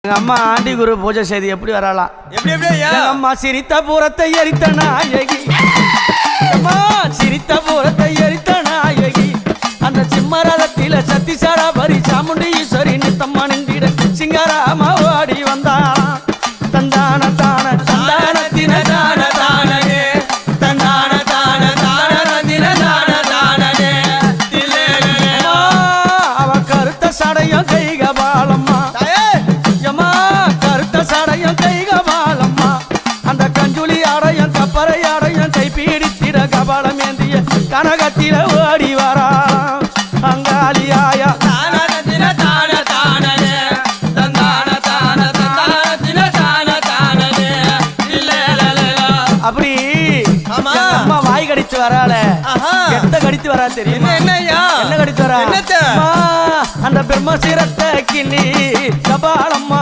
அம்மா ஆண்டி குரு பூஜை செய்து எப்படி வரலாம்? எப்படி எப்படி ஐயா? அம்மா சிரித்த பூரத்தை எரித்த நாயகி, அம்மா சிரித்த பூரத்தை எரித்த நாயகி, அந்த சிம்மரதத்தில சத்திசாரா பரி சாமுண்டி ஈஸ்வரி நித்தம்மா நின்றிட சிங்கராமா ஓடி வந்தாளாம். தந்தான தான தந்தான தின தான தானே, தந்தான தான தான தின தான தானே, அவ கருத்த சடையும் கைகபாலம்மா, சடையும் கைகபாலம்மா, அந்த கஞ்சுளி ஆடையும் கப்பரை ஆடையும் கைப்பீடித்திட கபாலம் ஏந்திய கனகத்தில ஓடி வரா அங்காளியாயா. அப்படி அம்மா வாய் கடிச்சு வரால, எத்த கடித்து வரா தெரியும்? என்ன கடித்து வரா? அந்த பிரம்மசிரத்தை கிண்ணி கபாலம்மா